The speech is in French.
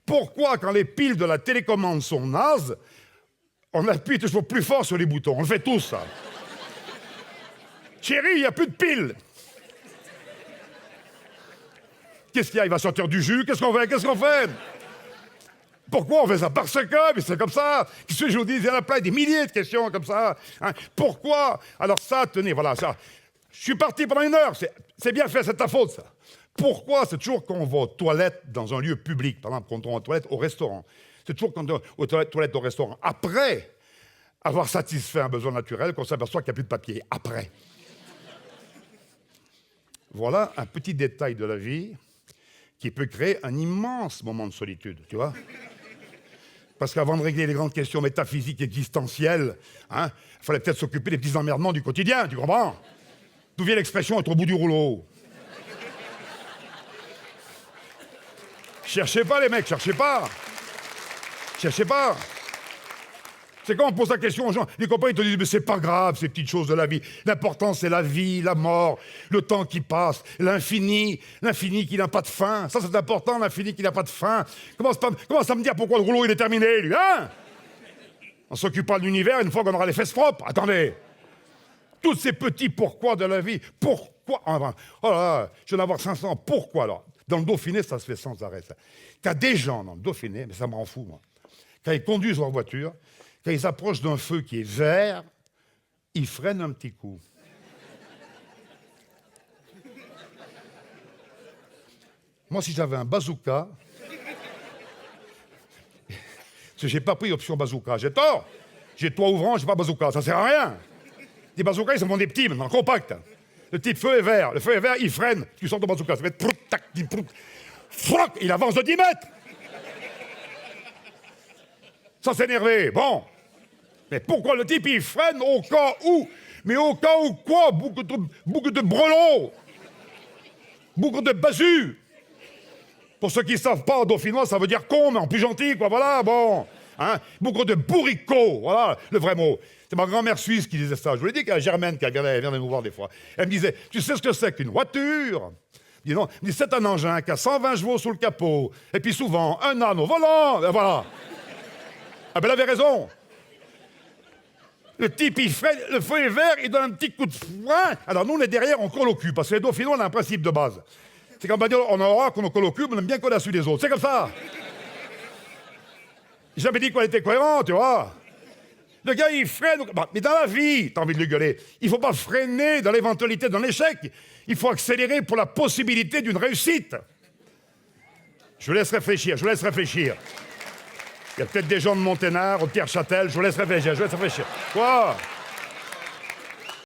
Pourquoi, quand les piles de la télécommande sont nazes, on appuie toujours plus fort sur les boutons? On le fait tous, ça. Chérie, il n'y a plus de piles. Qu'est-ce qu'il y a? Il va sortir du jus? Qu'est-ce qu'on fait? Pourquoi on fait ça? Parce que, mais c'est comme ça. Qu'est-ce que je vous dis? Il y en a plein, des milliers de questions comme ça. Hein? Pourquoi? Alors ça, tenez, voilà, ça. Je suis parti pendant 1 heure. C'est bien fait, c'est ta faute, ça. Pourquoi? C'est toujours quand on va aux toilettes dans un lieu public. Par exemple, quand on va aux toilettes au restaurant. C'est toujours quand on va aux toilettes au restaurant. Après avoir satisfait un besoin naturel, qu'on s'aperçoit qu'il n'y a plus de papier. Après. Voilà un petit détail de la vie qui peut créer un immense moment de solitude, tu vois. Parce qu'avant de régler les grandes questions métaphysiques existentielles, il fallait peut-être s'occuper des petits emmerdements du quotidien, tu comprends? D'où vient l'expression être au bout du rouleau? Cherchez pas, les mecs, cherchez pas. Cherchez pas. C'est quand on pose la question aux gens, les copains, ils te disent, mais c'est pas grave, ces petites choses de la vie. L'important, c'est la vie, la mort, le temps qui passe, l'infini qui n'a pas de fin. Ça, c'est important, l'infini qui n'a pas de fin. Commence à me dire pourquoi le rouleau, il est terminé, lui, hein? On s'occupera de l'univers une fois qu'on aura les fesses propres. Attendez. Tous ces petits pourquoi de la vie. Pourquoi? Oh là là, je vais en avoir 500. Pourquoi, alors? Dans le Dauphiné, ça se fait sans arrêt, ça. T'as des gens dans le Dauphiné, mais ça me rend fou, moi. Quand ils conduisent leur voiture, quand ils approchent d'un feu qui est vert, ils freinent un petit coup. Moi, si j'avais un bazooka, parce que j'ai pas pris l'option bazooka, j'ai tort. J'ai toit ouvrant, j'ai pas bazooka, ça sert à rien. Les bazookas, ils en font des petits, maintenant, compacts. Le petit feu est vert. Le feu est vert, il freine. Tu sors ton bazooka, ça fait prout, tac, prout. Froc, il avance de 10 mètres. Ça s'est énervé. Bon. Mais pourquoi le type, il freine au cas où? Mais au cas où quoi? Beaucoup de brelots. Beaucoup de basus. Pour ceux qui ne savent pas, en dauphinois, ça veut dire con, mais en plus gentil, quoi. Voilà, bon. Hein? Beaucoup de bourricots. Voilà, le vrai mot. C'est ma grand-mère suisse qui disait ça. Je vous l'ai dit, qu'à Germaine, qui vient de nous voir des fois. Elle me disait, tu sais ce que c'est qu'une voiture? Je dis non. Elle me dit, c'est un engin qui a 120 chevaux sous le capot. Et puis souvent, un âne au volant. Et voilà. Ah ben, elle avait raison. Le type, il freine, le feu est vert, il donne un petit coup de frein. Alors nous, on est derrière, on colle au cul. Parce que les dauphinois, on a un principe de base. C'est qu'en bagnole, on aura qu'on colle au cul, mais on aime bien coller à celui des autres. C'est comme ça. J'ai jamais dit qu'on était cohérent, tu vois. Le gars, il freine. Mais dans la vie, t'as envie de le gueuler. Il faut pas freiner dans l'éventualité d'un échec. Il faut accélérer pour la possibilité d'une réussite. Je vous laisse réfléchir, Il y a peut-être des gens de Monténard, au Pierre-Châtel, je vous laisse réfléchir. Quoi?